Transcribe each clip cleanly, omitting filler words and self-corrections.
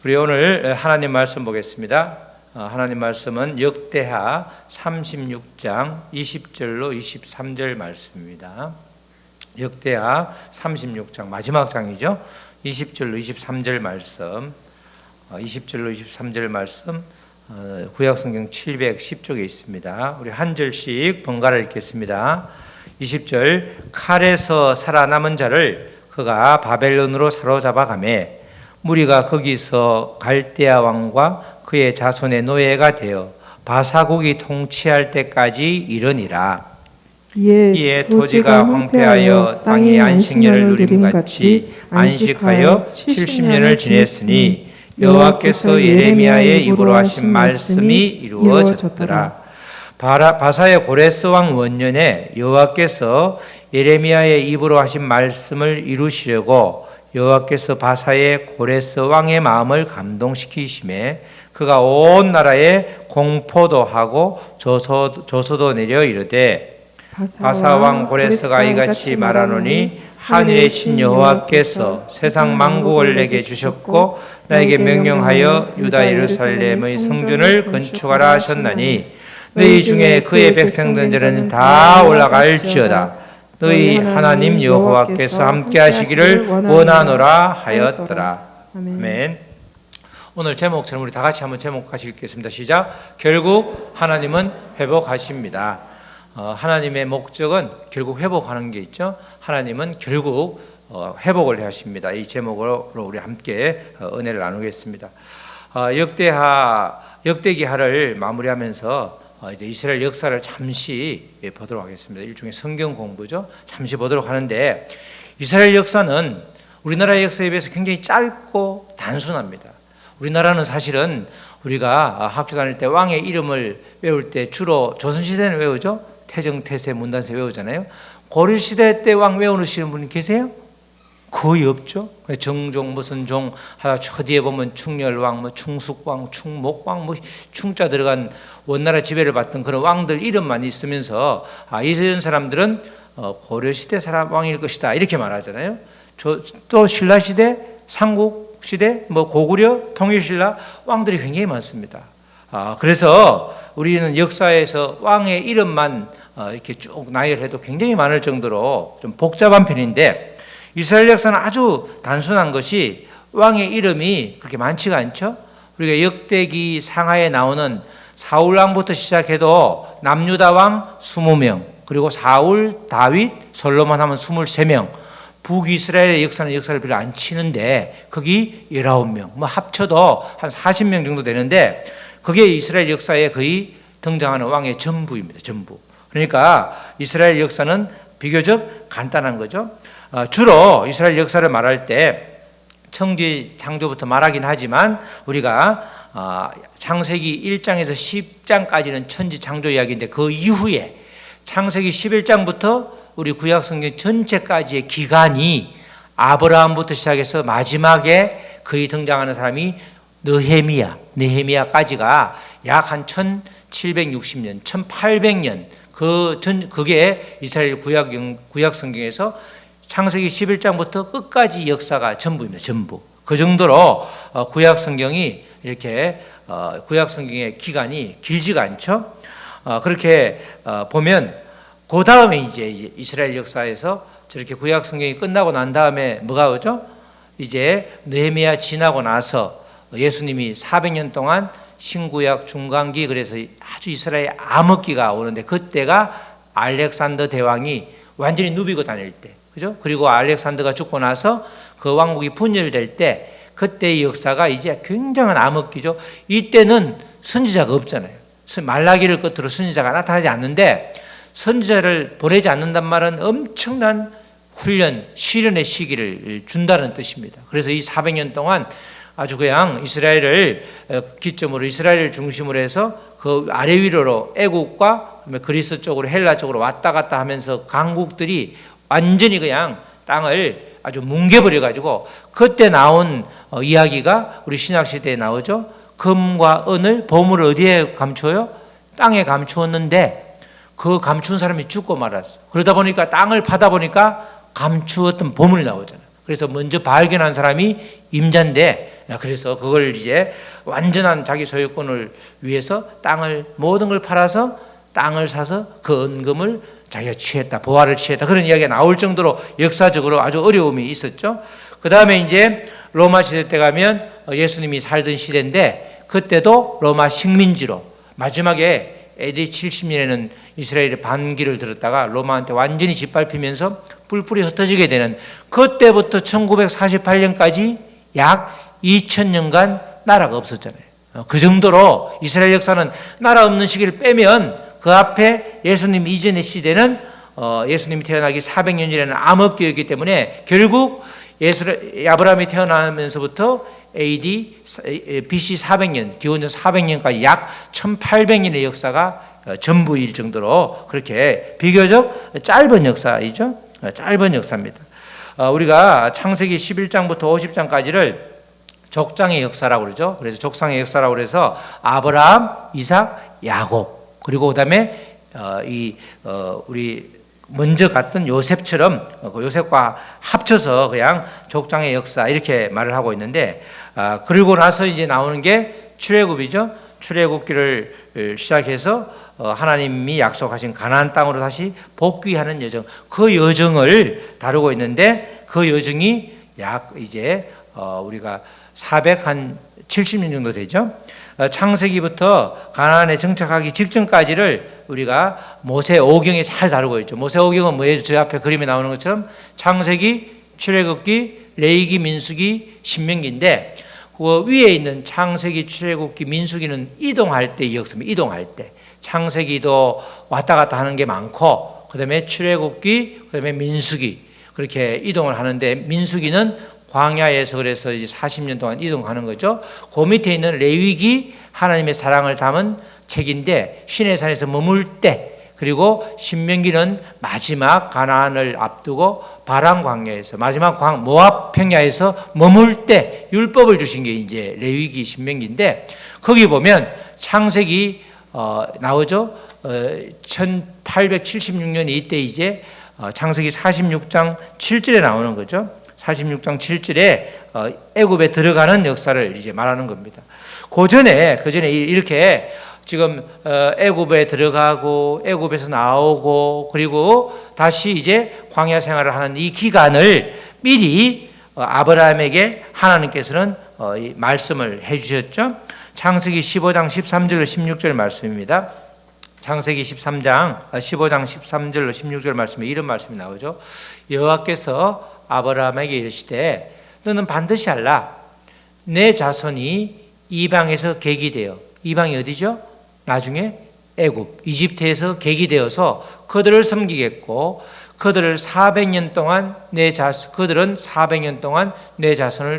우리 오늘 하나님 말씀 보겠습니다. 하나님 말씀은 역대하 36장 20절로 23절 말씀입니다. 역대하 36장 마지막 장이죠. 20절로 23절 말씀, 20절로 23절 말씀 구약성경 710쪽에 있습니다. 우리 한 절씩 번갈아 읽겠습니다. 20절, 칼에서 살아남은 자를 그가 바벨론으로 사로잡아 가매 무리가 거기서 갈대아 왕과 그의 자손의 노예가 되어 바사국이 통치할 때까지 이르니라. 이에 토지가 황폐하여 땅이 안식년을 누림같이 안식하여 70년을 지냈으니 여호와께서 예레미야의 입으로 하신 말씀이 이루어졌더라. 바사의 고레스 왕 원년에 여호와께서 예레미야의 입으로 하신 말씀을 이루시려고 여호와께서 바사의 고레스 왕의 마음을 감동시키심에 그가 온 나라에 공포도 하고 조서도 내려 이르되 바사 왕 고레스가 이같이 말하노니 하늘의 신 여호와께서 세상 만국을 내게 주셨고 나에게 명령하여 유다 예루살렘의 성전을 건축하라 하셨나니 너희 중에 그의 백성들은 다 올라갈지어다. 너희 하나님 여호와께서 함께 하시기를 원하노라 하였더라. 아멘. 오늘 제목처럼 우리 다 같이 한번 제목 같이 읽겠습니다. 시작. 결국 하나님은 회복하십니다. 하나님의 목적은 결국 회복하는 게 있죠. 하나님은 결국 회복을 하십니다. 이 제목으로 우리 함께 은혜를 나누겠습니다. 역대기하를 마무리하면서 이제 이스라엘 역사를 잠시 보도록 하겠습니다. 일종의 성경 공부죠. 잠시 보도록 하는데 이스라엘 역사는 우리나라의 역사에 비해서 굉장히 짧고 단순합니다. 우리나라는 사실은 우리가 학교 다닐 때 왕의 이름을 외울 때 주로 조선시대는 외우죠. 태정, 태세, 문단세 외우잖아요. 고려시대 때 왕 외우시는 분 계세요? 거의 없죠. 정종 무슨 종 하다 저 뒤에 보면 충렬왕, 뭐 충숙왕, 충목왕, 뭐 충자 들어간 원나라 지배를 받던 그런 왕들 이름만 있으면서 이런 사람들은 고려시대 사람 왕일 것이다 이렇게 말하잖아요. 또 신라시대, 삼국시대, 뭐 고구려, 통일신라 왕들이 굉장히 많습니다. 그래서 우리는 역사에서 왕의 이름만 이렇게 쭉 나열해도 굉장히 많을 정도로 좀 복잡한 편인데 이스라엘 역사는 아주 단순한 것이 왕의 이름이 그렇게 많지가 않죠. 우리가 역대기 상하에 나오는 사울왕부터 시작해도 남유다 왕 20명, 그리고 사울, 다윗, 솔로몬 하면 23명, 북이스라엘의 역사를 별로 안 치는데 거기 19명, 뭐 합쳐도 한 40명 정도 되는데 그게 이스라엘 역사에 거의 등장하는 왕의 전부입니다. 전부. 그러니까 이스라엘 역사는 비교적 간단한 거죠. 주로 이스라엘 역사를 말할 때 청지 창조부터 말하긴 하지만 우리가 창세기 1장에서 10장까지는 천지 창조 이야기인데 그 이후에 창세기 11장부터 우리 구약 성경 전체까지의 기간이 아브라함부터 시작해서 마지막에 거의 등장하는 사람이 느헤미야까지가 약 한 1760년, 1800년 그게 이스라엘 구약 성경에서 창세기 11장부터 끝까지 역사가 전부입니다. 전부. 그 정도로 구약 성경이 이렇게 구약 성경의 기간이 길지가 않죠. 그렇게 보면 그 다음에 이제 이스라엘 역사에서 저렇게 구약 성경이 끝나고 난 다음에 뭐가 오죠? 이제 느헤미야 지나고 나서 예수님이 400년 동안 신구약 중간기, 그래서 아주 이스라엘 암흑기가 오는데 그때가 알렉산더 대왕이 완전히 누비고 다닐 때, 그죠? 그리고 알렉산더가 죽고 나서 그 왕국이 분열될 때 그때의 역사가 이제 굉장한 암흑기죠. 이때는 선지자가 없잖아요. 말라기를 끝으로 선지자가 나타나지 않는데 선지자를 보내지 않는단 말은 엄청난 훈련, 시련의 시기를 준다는 뜻입니다. 그래서 이 400년 동안 아주 그냥 이스라엘을 기점으로 이스라엘을 중심으로 해서 그 아래 위로로 애국과 그리스 쪽으로 헬라 쪽으로 왔다 갔다 하면서 강국들이 완전히 그냥 땅을 아주 뭉개버려 가지고 그때 나온 이야기가 우리 신약 시대에 나오죠. 금과 은을 보물을 어디에 감추어요? 땅에 감추었는데 그 감춘 사람이 죽고 말았어. 그러다 보니까 땅을 파다 보니까 감추었던 보물이 나오잖아요. 그래서 먼저 발견한 사람이 임자인데 그래서 그걸 이제 완전한 자기 소유권을 위해서 모든 걸 팔아서 땅을 사서 그 은금을 자기가 취했다, 보화를 취했다, 그런 이야기가 나올 정도로 역사적으로 아주 어려움이 있었죠. 그 다음에 이제 로마 시대 때 가면 예수님이 살던 시대인데, 그때도 로마 식민지로 마지막에 AD 70년에는 이스라엘이 반기를 들었다가 로마한테 완전히 짓밟히면서 뿔뿔이 흩어지게 되는, 그때부터 1948년까지 약 2000년간 나라가 없었잖아요. 그 정도로 이스라엘 역사는 나라 없는 시기를 빼면 그 앞에 예수님 이전의 시대는 예수님이 태어나기 400년 전에는 암흑기였기 때문에 결국 아브라함이 태어나면서부터 AD BC 400년, 기원전 400년까지 약 1800년의 역사가 전부일 정도로 그렇게 비교적 짧은 역사이죠. 짧은 역사입니다. 우리가 창세기 11장부터 50장까지를 족장의 역사라고 그러죠. 그래서 족상의 역사라고 그래서 아브라함, 이삭, 야곱, 그리고 그다음에 우리 먼저 갔던 요셉처럼 요셉과 합쳐서 그냥 족장의 역사 이렇게 말을 하고 있는데, 그리고 나서 이제 나오는 게 출애굽이죠. 출애굽기를 시작해서 하나님이 약속하신 가나안 땅으로 다시 복귀하는 여정, 그 여정을 다루고 있는데, 그 여정이 약 이제 우리가 470년 정도 되죠. 창세기부터 가나안에 정착하기 직전까지를 우리가 모세오경에 잘 다루고 있죠. 모세오경은 뭐예요? 저 앞에 그림에 나오는 것처럼 창세기, 출애굽기, 레위기, 민수기, 신명기인데, 그 위에 있는 창세기, 출애굽기, 민수기는 이동할 때 역사입니다. 이동할 때 창세기도 왔다 갔다 하는 게 많고, 그다음에 출애굽기, 그다음에 민수기, 그렇게 이동을 하는데, 민수기는 광야에서 그래서 이제 40년 동안 이동하는 거죠. 그 밑에 있는 레위기, 하나님의 사랑을 담은 책인데 시내산에서 머물 때, 그리고 신명기는 마지막 가나안을 앞두고 바람 광야에서 마지막 모압 평야에서 머물 때 율법을 주신 게 이제 레위기, 신명기인데, 거기 보면 창세기 나오죠. 1876년이 이때 이제 창세기 46장 7절에 나오는 거죠. 46장 7절에 애굽에 들어가는 역사를 이제 말하는 겁니다. 그 전에 이렇게 지금 애굽에 들어가고 애굽에서 나오고 그리고 다시 이제 광야 생활을 하는 이 기간을 미리 아브라함에게 하나님께서는 말씀을 해주셨죠. 창세기 15장 13절 16절 말씀입니다. 창세기 15장 13절로 16절 말씀에 이런 말씀이 나오죠. 여호와께서 아브라함에게 이르시되 너는 반드시 알라. 내 자손이 이방에서 객이 되어, 이방이 어디죠? 나중에 애굽, 이집트에서 객이 되어서 그들을 섬기겠고, 그들은 400년 동안 내 자손을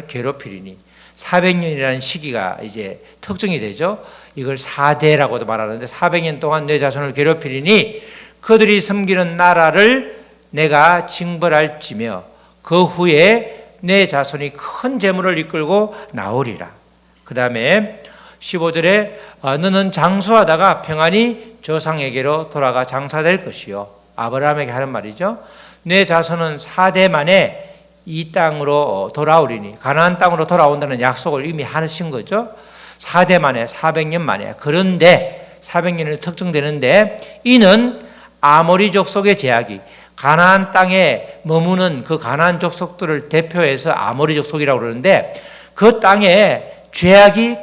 괴롭히리니. 400년이라는 시기가 이제 특정이 되죠. 이걸 4대라고도 말하는데 400년 동안 내 자손을 괴롭히리니 그들이 섬기는 나라를 내가 징벌할지며 그 후에 내 자손이 큰 재물을 이끌고 나오리라. 그 다음에 15절에 너는 장수하다가 평안히 조상에게로 돌아가 장사될 것이요. 아브라함에게 하는 말이죠. 내 자손은 4대 만에 이 땅으로 돌아오리니, 가나안 땅으로 돌아온다는 약속을 이미 하신 거죠. 4대 만에, 400년 만에. 그런데 400년이 특정되는데, 이는 아모리 족속의 제약이, 가나안 땅에 머무는 그 가나안 족속들을 대표해서 아모리 족속이라고 그러는데, 그 땅에 죄악이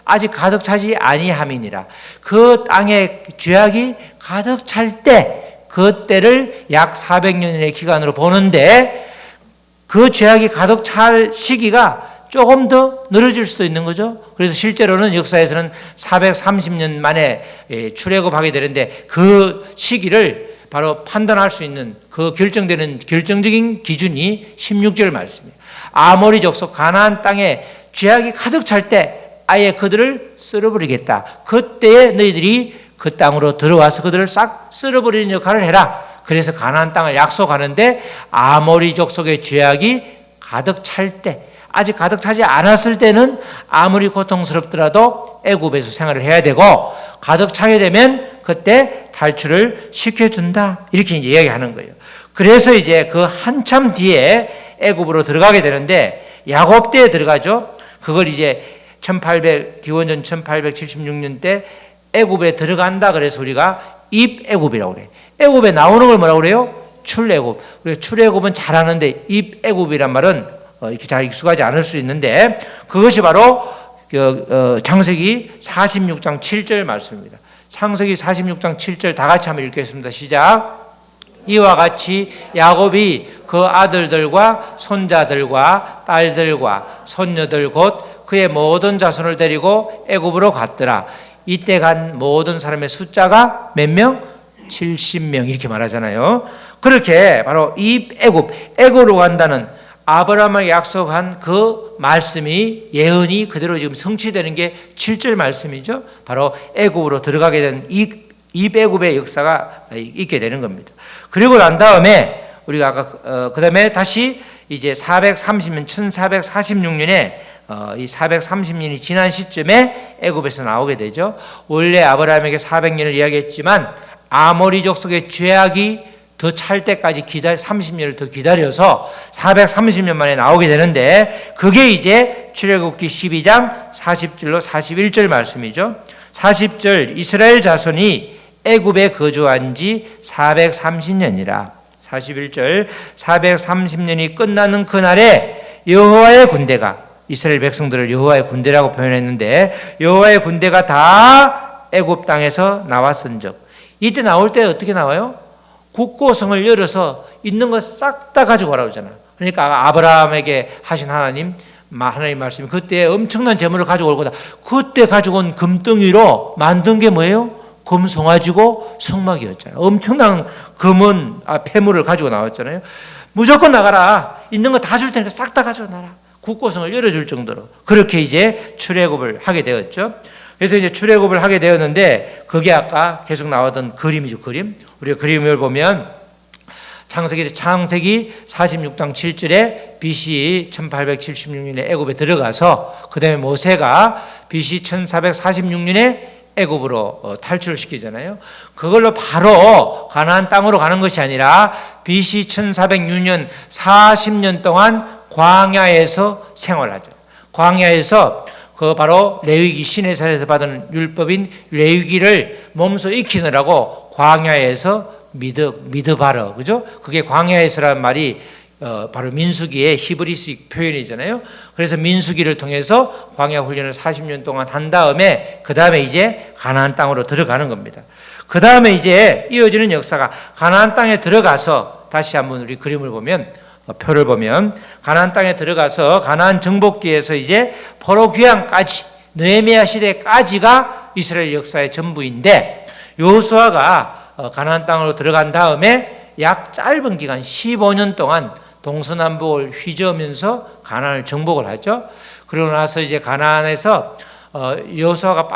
아직 가득 차지 아니함이니라. 그 땅에 죄악이 가득 찰 때, 그때를 약 400년의 기간으로 보는데, 그 죄악이 가득 찰 시기가 조금 더 늘어질 수도 있는 거죠. 그래서 실제로는 역사에서는 430년 만에 출애굽하게 되는데, 그 시기를 바로 판단할 수 있는 그 결정적인 기준이 16절 말씀이에요. 아모리 족속 가나안 땅에 죄악이 가득 찰 때 아예 그들을 쓸어버리겠다. 그때에 너희들이 그 땅으로 들어와서 그들을 싹 쓸어버리는 역할을 해라. 그래서 가나안 땅을 약속하는데, 아모리 족속의 죄악이 가득 찰 때, 아직 가득 차지 않았을 때는 아무리 고통스럽더라도 애굽에서 생활을 해야 되고, 가득 차게 되면 그때 탈출을 시켜준다. 이렇게 이제 이야기하는 거예요. 그래서 이제 그 한참 뒤에 애굽으로 들어가게 되는데, 야곱 때에 들어가죠. 그걸 이제 기원전 1876년 때 애굽에 들어간다 그래서 우리가 입애굽이라고 그래요. 애굽에 나오는 걸 뭐라고 그래요? 출애굽. 우리가 출애굽은 잘하는데 입애굽이란 말은 이렇게 잘 익숙하지 않을 수 있는데 그것이 바로 창세기 46장 7절 말씀입니다. 창세기 46장 7절 다 같이 한번 읽겠습니다. 시작. 이와 같이 야곱이 그 아들들과 손자들과 딸들과 손녀들 곧 그의 모든 자손을 데리고 애굽으로 갔더라. 이때 간 모든 사람의 숫자가 몇 명? 70명 이렇게 말하잖아요. 그렇게 바로 애굽으로 간다는 아브라함에게 약속한 그 말씀이 예언이 그대로 지금 성취되는 게 7절 말씀이죠. 바로 애굽으로 들어가게 된 입애굽의 역사가 있게 되는 겁니다. 그리고 난 다음에 우리가 아까 그다음에 다시 이제 1446년에 이 430년이 지난 시점에 애굽에서 나오게 되죠. 원래 아브라함에게 400년을 이야기했지만 아모리족 속의 죄악이 더 찰 때까지 30년을 더 기다려서 430년 만에 나오게 되는데 그게 이제 출애굽기 12장 40절로 41절 말씀이죠. 40절 이스라엘 자손이 애굽에 거주한 지 430년이라 41절 430년이 끝나는 그날에 여호와의 군대가 이스라엘 백성들을 여호와의 군대라고 표현했는데 여호와의 군대가 다 애굽 땅에서 나왔은즉 이때 나올 때 어떻게 나와요? 국고성을 열어서 있는 거 싹 다 가지고 오라고 하잖아요. 그러니까 아브라함에게 하신 하나님 말씀이 그때 엄청난 재물을 가지고 올 거다. 그때 가지고 온 금덩이로 만든 게 뭐예요? 금송아지고 성막이었잖아요. 엄청난 금은 폐물을 가지고 나왔잖아요. 무조건 나가라. 있는 거 다 줄 테니까 싹 다 가지고 나라. 국고성을 열어줄 정도로 그렇게 이제 출애굽을 하게 되었죠. 그래서 이제 출애굽을 하게 되었는데 그게 아까 계속 나왔던 그림이죠. 그림. 우리가 그림을 보면 창세기 46장 7절에 BC 1876년에 애굽에 들어가서 그 다음에 모세가 BC 1446년에 애굽으로 탈출을 시키잖아요. 그걸로 바로 가나안 땅으로 가는 것이 아니라 BC 1406년 40년 동안 광야에서 생활하죠. 광야에서 그 바로 레위기 시내산에서 받은 율법인 레위기를 몸소 익히느라고 광야에서 미드바르 그죠? 그게 광야에서라는 말이 바로 민수기의 히브리식 표현이잖아요. 그래서 민수기를 통해서 광야 훈련을 40년 동안 한 다음에 그 다음에 이제 가나안 땅으로 들어가는 겁니다. 그 다음에 이제 이어지는 역사가 가나안 땅에 들어가서 다시 한번 우리 그림을 보면 표를 보면 가나안 땅에 들어가서 가나안 정복기에서 이제 포로 귀환까지 느헤미야 시대까지가 이스라엘 역사의 전부인데 여호수아가 가나안 땅으로 들어간 다음에 약 짧은 기간 15년 동안 동서남북을 휘저으면서 가나안을 정복을 하죠. 그러고 나서 이제 가나안에서 여호수아가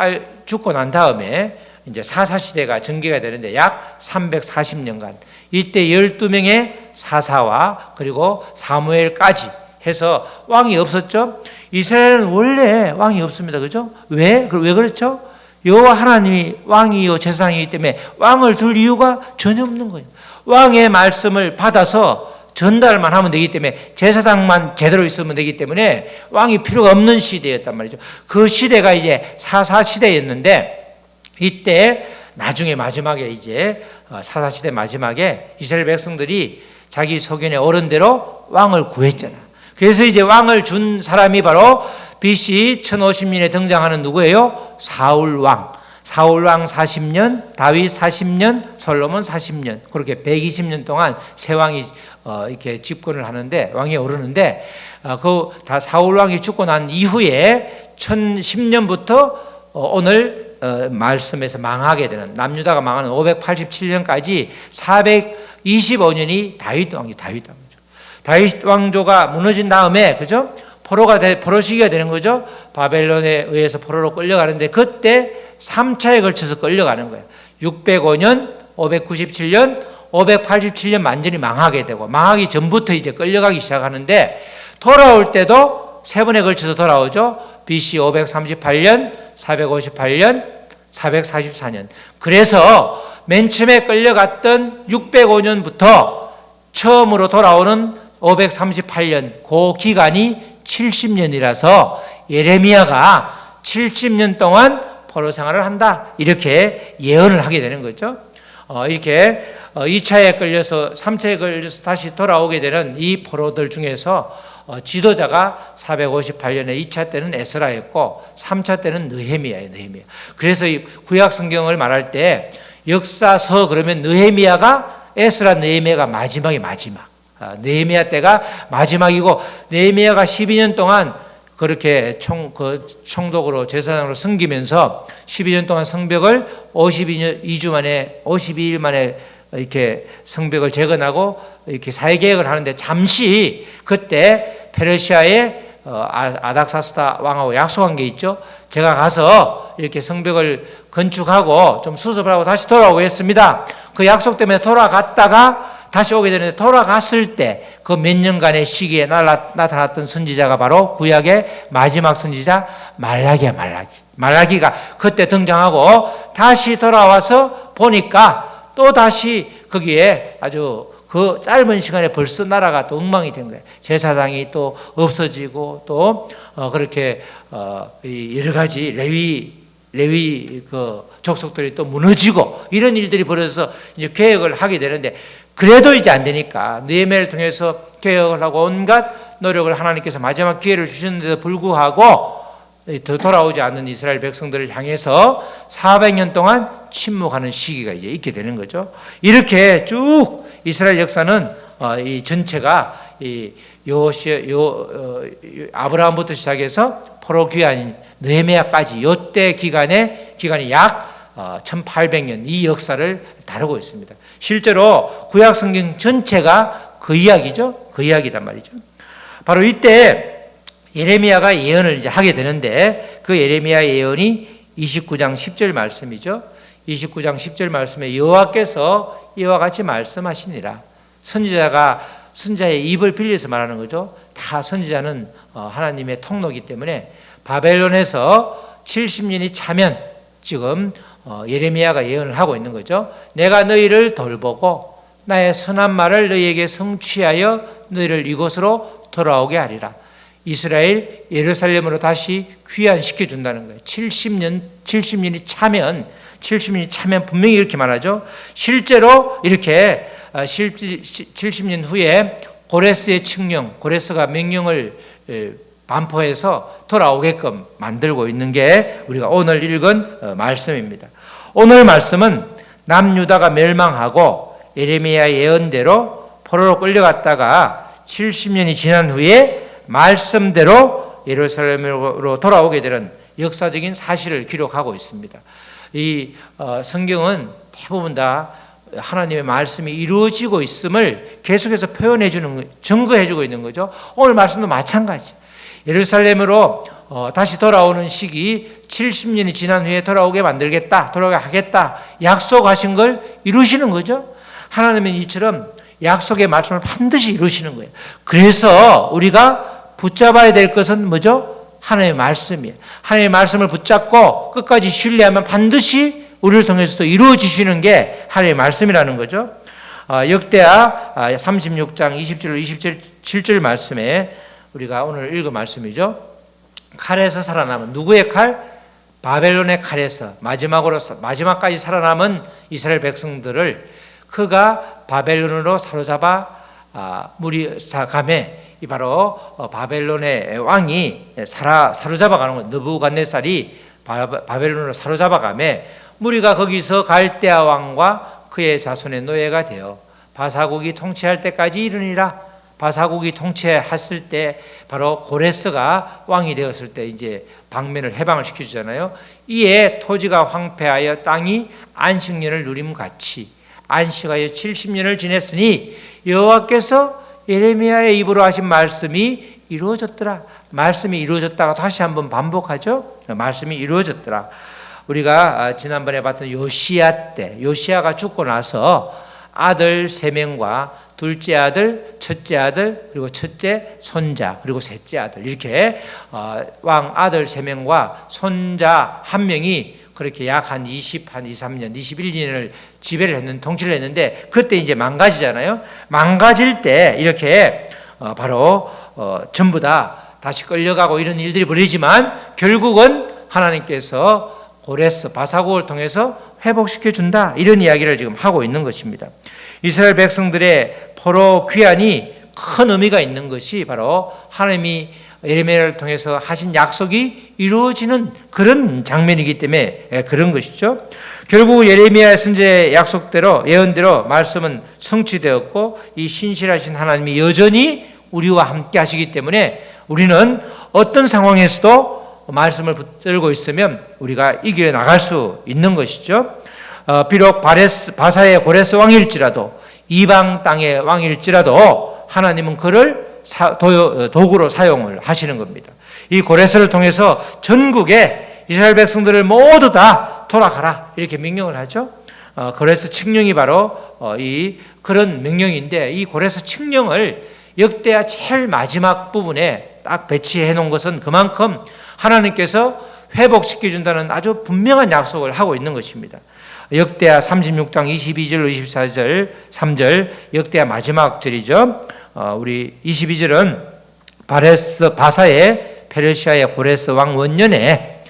죽고 난 다음에 이제 사사 시대가 전개가 되는데 약 340년간 이때 12명의 사사와 그리고 사무엘까지 해서 왕이 없었죠. 이스라엘은 원래 왕이 없습니다. 그죠? 왜 그렇죠? 여호와 하나님이 왕이요 제사장이기 때문에 왕을 둘 이유가 전혀 없는 거예요. 왕의 말씀을 받아서 전달만 하면 되기 때문에 제사장만 제대로 있으면 되기 때문에 왕이 필요가 없는 시대였단 말이죠. 그 시대가 이제 사사 시대였는데 이때 나중에 마지막에 이제 사사 시대 마지막에 이스라엘 백성들이 자기 소견의 어른대로 왕을 구했잖아. 그래서 이제 왕을 준 사람이 바로 BC 1050년에 등장하는 누구예요? 사울왕 40년, 다윗 40년, 솔로몬 40년 그렇게 120년 동안 세 왕이 이렇게 집권을 하는데 왕이 오르는데 그 다 사울왕이 죽고 난 이후에 1010년부터 오늘 말씀에서 망하게 되는 남유다가 망하는 587년까지 425년이 다윗 왕조죠. 다윗 왕조가 무너진 다음에 그죠? 포로 시기가 되는 거죠. 바벨론에 의해서 포로로 끌려가는데 그때 3차에 걸쳐서 끌려가는 거예요. 605년, 597년, 587년 완전히 망하게 되고 망하기 전부터 이제 끌려가기 시작하는데 돌아올 때도 세 번에 걸쳐서 돌아오죠. BC 538년, 458년, 444년. 그래서 맨 처음에 끌려갔던 605년부터 처음으로 돌아오는 538년 그 기간이 70년이라서 예레미야가 70년 동안 포로 생활을 한다, 이렇게 예언을 하게 되는 거죠. 이렇게 2차에 걸려서 3차에 걸려서 다시 돌아오게 되는 이 포로들 중에서 지도자가 458년에 2차 때는 에스라였고 3차 때는 느헤미야예요. 느헤미야. 그래서 이 구약 성경을 말할 때 역사서 그러면 느헤미야가, 에스라 느헤미야가 마지막. 느헤미야 때가 마지막이고, 느헤미야가 12년 동안 그렇게 총독으로 제사장으로 섬기면서 12년 동안 성벽을 52일 만에 이렇게 성벽을 재건하고 이렇게 사회개혁을 하는데, 잠시 그때 페르시아의 아닥사스다 왕하고 약속한 게 있죠. 제가 가서 이렇게 성벽을 건축하고 좀 수습을 하고 다시 돌아오겠습니다. 그 약속 때문에 돌아갔다가 다시 오게 되는데, 돌아갔을 때 그 몇 년간의 시기에 나타났던 선지자가 바로 구약의 마지막 선지자 말라기야. 말라기가 그때 등장하고, 다시 돌아와서 보니까 또 다시 거기에 아주 그 짧은 시간에 벌써 나라가 또 엉망이 된 거예요. 제사장이 또 없어지고, 또 그렇게 여러 가지 레위 그 족속들이 또 무너지고, 이런 일들이 벌어져서 이제 개혁을 하게 되는데, 그래도 이제 안 되니까 느헤미야를 통해서 개혁을 하고 온갖 노력을 하나님께서 마지막 기회를 주셨는데도 불구하고 돌아오지 않는 이스라엘 백성들을 향해서 400년 동안 침묵하는 시기가 이제 있게 되는 거죠. 이렇게 쭉 이스라엘 역사는 이 전체가 이 아브라함부터 시작해서 포로 귀환인 느헤미야까지 요때 기간이 약 1800년, 이 역사를 다루고 있습니다. 실제로 구약 성경 전체가 그 이야기죠. 그 이야기단 말이죠. 바로 이때 예레미야가 예언을 이제 하게 되는데, 그 예레미야 예언이 29장 10절 말씀이죠. 29장 10절 말씀에 여호와께서 이와 같이 말씀하시니라. 선지자의 입을 빌려서 말하는 거죠. 다 선지자는 하나님의 통로이기 때문에 바벨론에서 70년이 차면 지금 예레미야가 예언을 하고 있는 거죠. 내가 너희를 돌보고 나의 선한 말을 너희에게 성취하여 너희를 이곳으로 돌아오게 하리라. 이스라엘 예루살렘으로 다시 귀환시켜 준다는 거예요. 70년이 차면 분명히 이렇게 말하죠. 실제로 이렇게 70년 후에 고레스의 칙령, 고레스가 명령을 반포해서 돌아오게끔 만들고 있는 게 우리가 오늘 읽은 말씀입니다. 오늘 말씀은 남유다가 멸망하고 예레미야 예언대로 포로로 끌려갔다가 70년이 지난 후에 말씀대로 예루살렘으로 돌아오게 되는 역사적인 사실을 기록하고 있습니다. 이 성경은 대부분 다 하나님의 말씀이 이루어지고 있음을 계속해서 표현해주는, 증거해주고 있는 거죠. 오늘 말씀도 마찬가지. 예루살렘으로 다시 돌아오는 시기 70년이 지난 후에 돌아오게 만들겠다, 돌아오게 하겠다 약속하신 걸 이루시는 거죠. 하나님은 이처럼 약속의 말씀을 반드시 이루시는 거예요. 그래서 우리가 붙잡아야 될 것은 뭐죠? 하나님의 말씀이에요. 하나님의 말씀을 붙잡고 끝까지 신뢰하면 반드시 우리를 통해서도 이루어지시는 게 하나님의 말씀이라는 거죠. 역대하 36장 20절 27절 말씀에 우리가 오늘 읽은 말씀이죠. 칼에서 살아남은, 누구의 칼? 바벨론의 칼에서 마지막까지 살아남은 이스라엘 백성들을 그가 바벨론으로 사로잡아 무리사감에, 이 바로 바벨론의 왕이 사로잡아가는 거예요. 느부갓네살이 바벨론으로 사로잡아가매 무리가 거기서 갈대아 왕과 그의 자손의 노예가 되어 바사국이 통치할 때까지 이르니라. 바사국이 통치했을 때 바로 고레스가 왕이 되었을 때 이제 방면을 해방을 시켜주잖아요. 이에 토지가 황폐하여 땅이 안식년을 누림같이 안식하여 70년을 지냈으니 여호와께서 예레미야의 입으로 하신 말씀이 이루어졌더라. 말씀이 이루어졌다가 다시 한번 반복하죠. 말씀이 이루어졌더라. 우리가 지난번에 봤던 요시야 때, 요시야가 죽고 나서 아들 3명과 둘째 아들, 첫째 아들, 그리고 첫째 손자, 그리고 셋째 아들, 이렇게 왕 아들 3명과 손자 1명이 그렇게 약 한 23년, 21년을 지배를 통치를 했는데, 그때 이제 망가지잖아요. 망가질 때 이렇게 바로 전부 다 다시 끌려가고 이런 일들이 벌어지지만 결국은 하나님께서 고레스 바사국을 통해서 회복시켜 준다, 이런 이야기를 지금 하고 있는 것입니다. 이스라엘 백성들의 포로 귀환이 큰 의미가 있는 것이 바로 하나님이 예레미야를 통해서 하신 약속이 이루어지는 그런 장면이기 때문에 그런 것이죠. 결국 예레미야 선지자의 약속대로, 예언대로 말씀은 성취되었고 이 신실하신 하나님이 여전히 우리와 함께 하시기 때문에 우리는 어떤 상황에서도 말씀을 붙들고 있으면 우리가 이겨나갈 수 있는 것이죠. 비록 바사의 고레스 왕일지라도, 이방 땅의 왕일지라도 하나님은 그를 도구로 사용을 하시는 겁니다. 이 고레스를 통해서 전국의 이스라엘 백성들을 모두 다 돌아가라, 이렇게 명령을 하죠. 고레스 칙령이 바로 이 그런 명령인데, 이 고레스 칙령을 역대하 제일 마지막 부분에 딱 배치해 놓은 것은 그만큼 하나님께서 회복시켜 준다는 아주 분명한 약속을 하고 있는 것입니다. 역대하 36장 22절 24절 3절, 역대하 마지막 절이죠. 우리 22절은 바사의 페르시아의 고레스 왕 원년에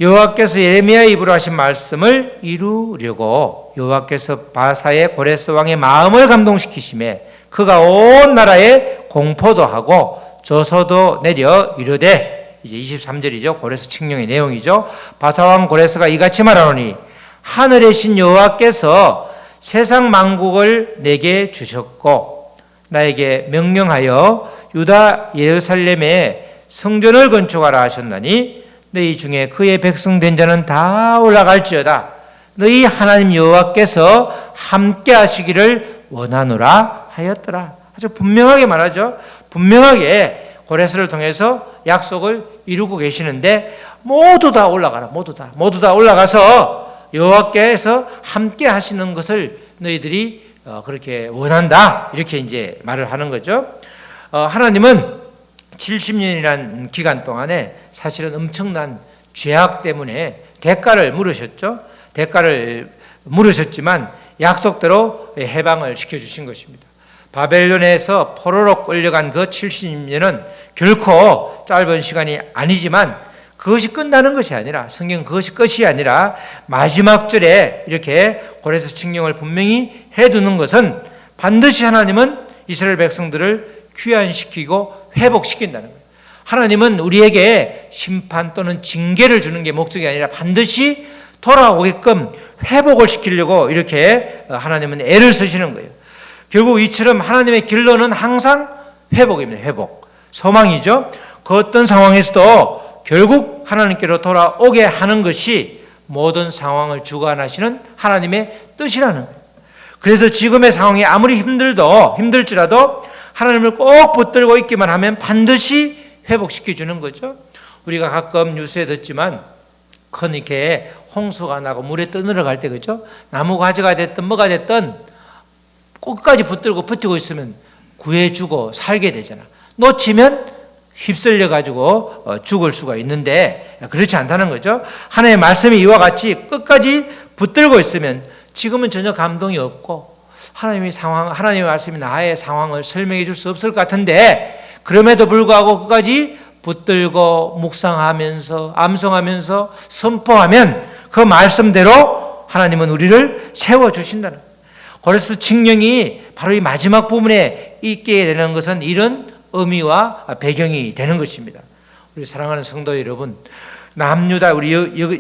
여호와께서 예레미야의 입으로 하신 말씀을 이루려고 여호와께서 바사의 고레스 왕의 마음을 감동시키심에 그가 온 나라에 공포도 하고 저서도 내려 이르되, 이제 23절이죠. 고레스 칙령의 내용이죠. 바사왕 고레스가 이같이 말하노니 하늘의 신 여호와께서 세상 만국을 내게 주셨고 나에게 명령하여 유다 예루살렘에 성전을 건축하라 하셨나니 너희 중에 그의 백성 된 자는 다 올라갈지어다. 너희 하나님 여호와께서 함께 하시기를 원하노라 하였더라. 아주 분명하게 말하죠. 분명하게 고레스를 통해서 약속을 이루고 계시는데 모두 다 올라가라. 모두 다 올라가서 여호와께서 함께 하시는 것을 너희들이 그렇게 원한다, 이렇게 이제 말을 하는 거죠. 하나님은 70년이라는 기간 동안에 사실은 엄청난 죄악 때문에 대가를 물으셨죠. 대가를 물으셨지만 약속대로 해방을 시켜주신 것입니다. 바벨론에서 포로로 끌려간 그 70년은 결코 짧은 시간이 아니지만 그것이 끝나는 것이 아니라, 성경 그것이 끝이 아니라 마지막 절에 이렇게 고레스 칙령을 분명히 해두는 것은 반드시 하나님은 이스라엘 백성들을 귀환시키고 회복시킨다는 거예요. 하나님은 우리에게 심판 또는 징계를 주는 게 목적이 아니라 반드시 돌아오게끔 회복을 시키려고 이렇게 하나님은 애를 쓰시는 거예요. 결국 이처럼 하나님의 길로는 항상 회복입니다. 회복, 소망이죠. 그 어떤 상황에서도 결국 하나님께로 돌아오게 하는 것이 모든 상황을 주관하시는 하나님의 뜻이라는 거예요. 그래서 지금의 상황이 아무리 힘들지라도 하나님을 꼭 붙들고 있기만 하면 반드시 회복시켜 주는 거죠. 우리가 가끔 뉴스에 듣지만 큰 이렇게 홍수가 나고 물에 떠내려갈 때, 그죠? 나무 가지가 됐든 뭐가 됐든 끝까지 붙들고 버티고 있으면 구해주고 살게 되잖아. 놓치면 휩쓸려 가지고 죽을 수가 있는데 그렇지 않다는 거죠. 하나님의 말씀이 이와 같이 끝까지 붙들고 있으면 지금은 전혀 감동이 없고 하나님의 말씀이 나의 상황을 설명해 줄 수 없을 것 같은데, 그럼에도 불구하고 끝까지 붙들고 묵상하면서 암송하면서 선포하면 그 말씀대로 하나님은 우리를 세워주신다는 거예요. 고레스 칙령이 바로 이 마지막 부분에 있게 되는 것은 이런 의미와 배경이 되는 것입니다. 우리 사랑하는 성도 여러분, 남유다 우리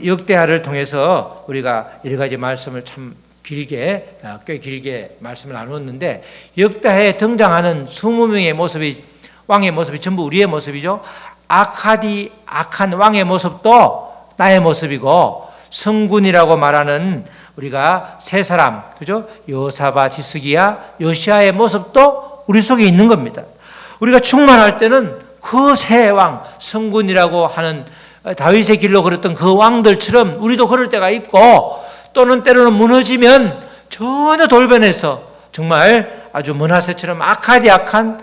역대하를 통해서 우리가 여러 가지 말씀을 참 꽤 길게 말씀을 나누었는데, 역대하에 등장하는 20명의 모습이, 왕의 모습이 전부 우리의 모습이죠. 악한 왕의 모습도 나의 모습이고, 성군이라고 말하는 우리가 세 사람, 그죠? 요사밧, 히스기야, 요시아의 모습도 우리 속에 있는 겁니다. 우리가 충만할 때는 그 세 왕, 성군이라고 하는 다윗의 길로 걸었던 그 왕들처럼 우리도 걸을 때가 있고, 또는 때로는 무너지면 전혀 돌변해서 정말 아주 므낫세처럼 악한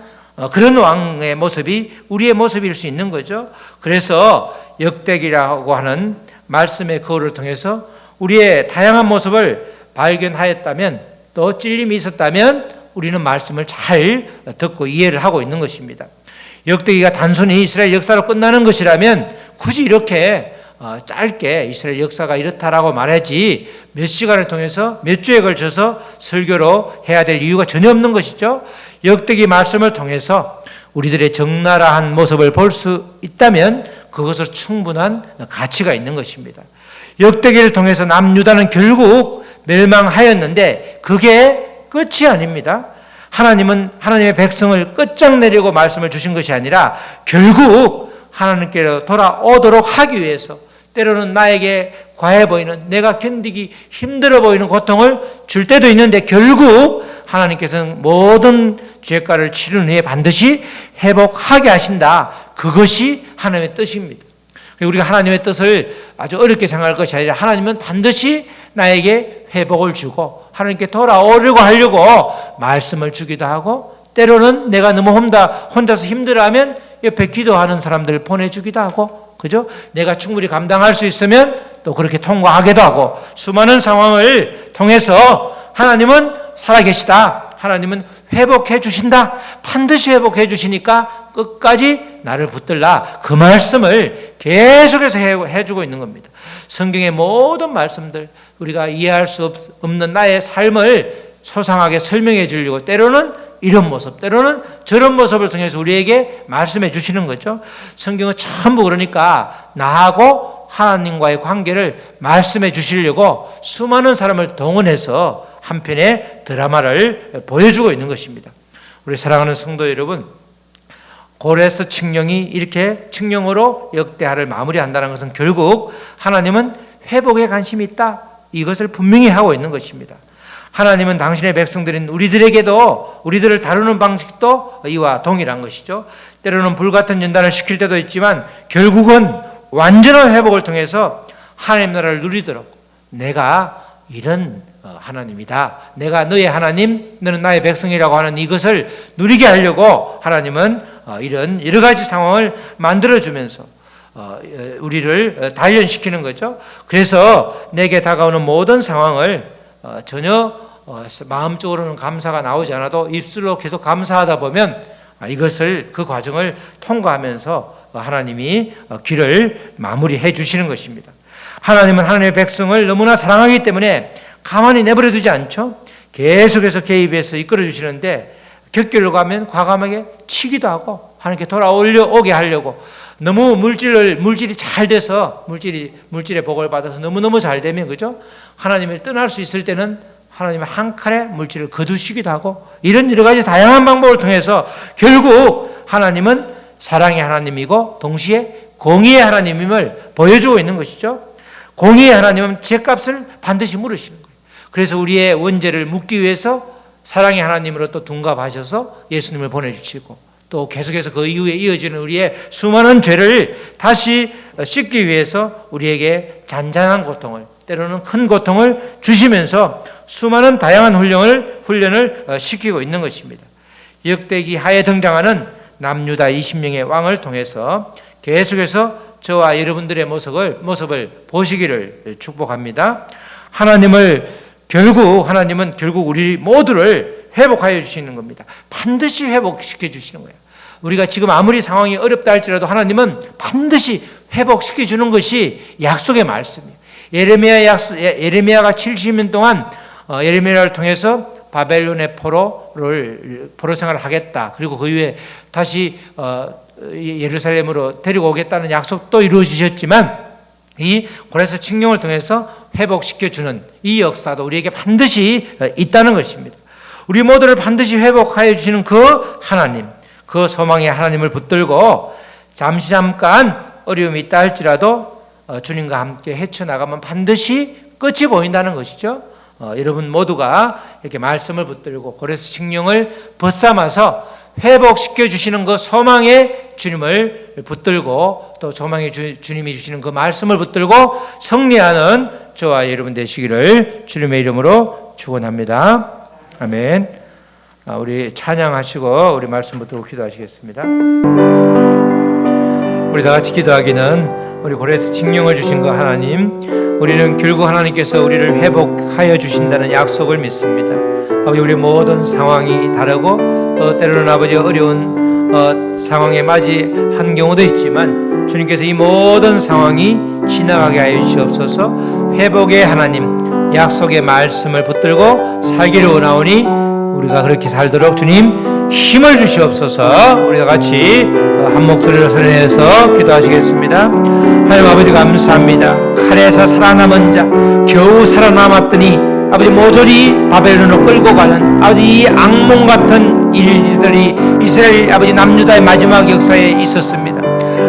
그런 왕의 모습이 우리의 모습일 수 있는 거죠. 그래서 역대기라고 하는 말씀의 거울을 통해서 우리의 다양한 모습을 발견하였다면, 또 찔림이 있었다면 우리는 말씀을 잘 듣고 이해를 하고 있는 것입니다. 역대기가 단순히 이스라엘 역사로 끝나는 것이라면 굳이 이렇게 짧게 이스라엘 역사가 이렇다라고 말하지 몇 시간을 통해서 몇 주에 걸쳐서 설교로 해야 될 이유가 전혀 없는 것이죠. 역대기 말씀을 통해서 우리들의 적나라한 모습을 볼 수 있다면 그것으로 충분한 가치가 있는 것입니다. 역대기를 통해서 남유다는 결국 멸망하였는데 그게 끝이 아닙니다. 하나님은 하나님의 백성을 끝장내려고 말씀을 주신 것이 아니라 결국 하나님께로 돌아오도록 하기 위해서 때로는 나에게 과해 보이는, 내가 견디기 힘들어 보이는 고통을 줄 때도 있는데 결국 하나님께서는 모든 죄가를 치른 후에 반드시 회복하게 하신다. 그것이 하나님의 뜻입니다. 우리가 하나님의 뜻을 아주 어렵게 생각할 것이 아니라 하나님은 반드시 나에게 회복을 주고 하나님께 돌아오려고 하려고 말씀을 주기도 하고 때로는 내가 너무 혼자서 힘들어하면 옆에 기도하는 사람들을 보내주기도 하고, 그죠? 내가 충분히 감당할 수 있으면 또 그렇게 통과하기도 하고, 수많은 상황을 통해서 하나님은 살아계시다. 하나님은 회복해 주신다. 반드시 회복해 주시니까 끝까지 나를 붙들라. 그 말씀을 계속해서 해주고 있는 겁니다. 성경의 모든 말씀들, 우리가 이해할 수 없는 나의 삶을 소상하게 설명해 주려고 때로는 이런 모습, 때로는 저런 모습을 통해서 우리에게 말씀해 주시는 거죠. 성경은 전부 그러니까 나하고 하나님과의 관계를 말씀해 주시려고 수많은 사람을 동원해서 한 편의 드라마를 보여주고 있는 것입니다. 우리 사랑하는 성도 여러분, 고레스 칙령이 이렇게 칙령으로 역대하를 마무리한다는 것은 결국 하나님은 회복에 관심이 있다. 이것을 분명히 하고 있는 것입니다. 하나님은 당신의 백성들인 우리들에게도 우리들을 다루는 방식도 이와 동일한 것이죠. 때로는 불같은 연단을 시킬 때도 있지만 결국은 완전한 회복을 통해서 하나님 나라를 누리도록 내가 이런 하나님이다. 내가 너의 하나님, 너는 나의 백성이라고 하는 이것을 누리게 하려고 하나님은 이런 여러 가지 상황을 만들어주면서 우리를 단련시키는 거죠. 그래서 내게 다가오는 모든 상황을 전혀 마음적으로는 감사가 나오지 않아도 입술로 계속 감사하다 보면 이것을 그 과정을 통과하면서 하나님이 길을 마무리해 주시는 것입니다. 하나님은 하나님의 백성을 너무나 사랑하기 때문에 가만히 내버려 두지 않죠. 계속해서 개입해서 이끌어 주시는데 격결로 가면 과감하게 치기도 하고 하나님께 돌아오게 하려고 너무 물질이 잘 돼서 물질의 복을 받아서 너무너무 잘 되면 그죠? 하나님을 떠날 수 있을 때는 하나님의 한 칼에 물질을 거두시기도 하고 이런 여러 가지 다양한 방법을 통해서 결국 하나님은 사랑의 하나님이고 동시에 공의의 하나님임을 보여주고 있는 것이죠. 공의의 하나님은 죄값을 반드시 물으시는 거예요. 그래서 우리의 원죄를 묻기 위해서 사랑의 하나님으로 또 둔갑하셔서 예수님을 보내주시고 또 계속해서 그 이후에 이어지는 우리의 수많은 죄를 다시 씻기 위해서 우리에게 잔잔한 고통을 때로는 큰 고통을 주시면서 수많은 다양한 훈련을 시키고 있는 것입니다. 역대기 하에 등장하는 남유다 20명의 왕을 통해서 계속해서 저와 여러분들의 모습을 보시기를 축복합니다. 하나님은 결국 우리 모두를 회복하여 주시는 겁니다. 반드시 회복시켜 주시는 거예요. 우리가 지금 아무리 상황이 어렵다 할지라도 하나님은 반드시 회복시켜 주는 것이 약속의 말씀이에요. 예레미야가 70년 동안 예레미야를 통해서 바벨론의 포로 생활을 하겠다. 그리고 그 이후에 다시 예루살렘으로 데리고 오겠다는 약속도 이루어지셨지만 이 고레스 칙령을 통해서 회복시켜주는 이 역사도 우리에게 반드시 있다는 것입니다. 우리 모두를 반드시 회복하여 주시는 그 하나님, 그 소망의 하나님을 붙들고 잠깐 어려움이 있다 할지라도 주님과 함께 헤쳐나가면 반드시 끝이 보인다는 것이죠. 여러분 모두가 이렇게 말씀을 붙들고 고레스 칙령을 벗삼아서 회복시켜 주시는 그 소망의 주님을 붙들고 또 소망의 주님이 주시는 그 말씀을 붙들고 승리하는 저와 여러분 되시기를 주님의 이름으로 축원합니다. 아멘. 우리 찬양하시고 우리 말씀 붙들고 기도하시겠습니다. 우리 다 같이 기도하기는 우리 고레스 칙령을 주신 그 하나님, 우리는 결국 하나님께서 우리를 회복하여 주신다는 약속을 믿습니다. 아버지, 우리 모든 상황이 다르고 또 때로는 아버지 어려운 상황에 맞이한 경우도 있지만 주님께서 이 모든 상황이 지나가게 하여 주시옵소서. 회복의 하나님, 약속의 말씀을 붙들고 살기를 원하오니 우리가 그렇게 살도록 주님 힘을 주시옵소서. 우리가 같이 한 목소리로 선언해서 기도하시겠습니다. 하나님 아버지 감사합니다. 칼에서 살아남은 자, 겨우 살아남았더니 아버지 모조리 바벨론으로 끌고 가는 아버지 이 악몽 같은 일들이 이스라엘 아버지 남유다의 마지막 역사에 있었습니다.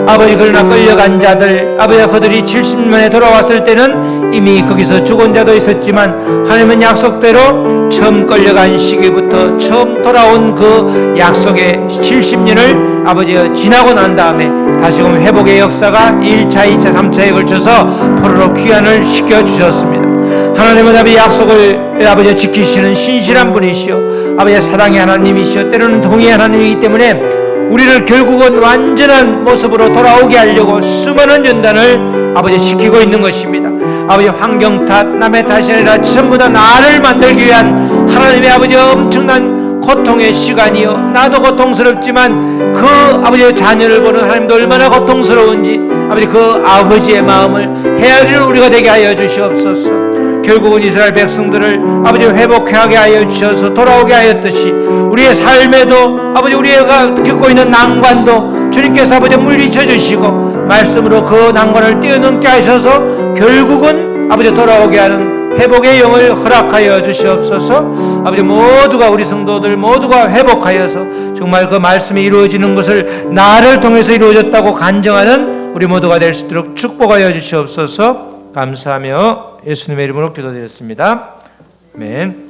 아버지 그러나 끌려간 자들, 아버지가 그들이 70년에 돌아왔을 때는 이미 거기서 죽은 자도 있었지만 하나님은 약속대로 처음 끌려간 시기부터 처음 돌아온 그 약속의 70년을 아버지 지나고 난 다음에 다시금 회복의 역사가 1차, 2차, 3차에 걸쳐서 포로로 귀환을 시켜주셨습니다. 하나님은 아버지 약속을 아버지 지키시는 신실한 분이시오. 아버지 사랑의 하나님이시오. 때로는 동의의 하나님이기 때문에 우리를 결국은 완전한 모습으로 돌아오게 하려고 수많은 연단을 아버지 시키고 있는 것입니다. 아버지 환경 탓, 남의 탓이 아니라 전부 다 나를 만들기 위한 하나님의 아버지 엄청난 고통의 시간이요. 나도 고통스럽지만 그 아버지의 자녀를 보는 하나님도 얼마나 고통스러운지 아버지 그 아버지의 마음을 헤아리는 우리가 되게 하여 주시옵소서. 결국은 이스라엘 백성들을 아버지 회복하게 하여 주셔서 돌아오게 하였듯이 우리의 삶에도 아버지 우리가 겪고 있는 난관도 주님께서 아버지 물리쳐 주시고 말씀으로 그 난관을 뛰어넘게 하셔서 결국은 아버지 돌아오게 하는 회복의 영을 허락하여 주시옵소서. 아버지 모두가 우리 성도들 모두가 회복하여서 정말 그 말씀이 이루어지는 것을 나를 통해서 이루어졌다고 간증하는 우리 모두가 될 수 있도록 축복하여 주시옵소서. 감사하며 예수님의 이름으로 기도드렸습니다. 아멘.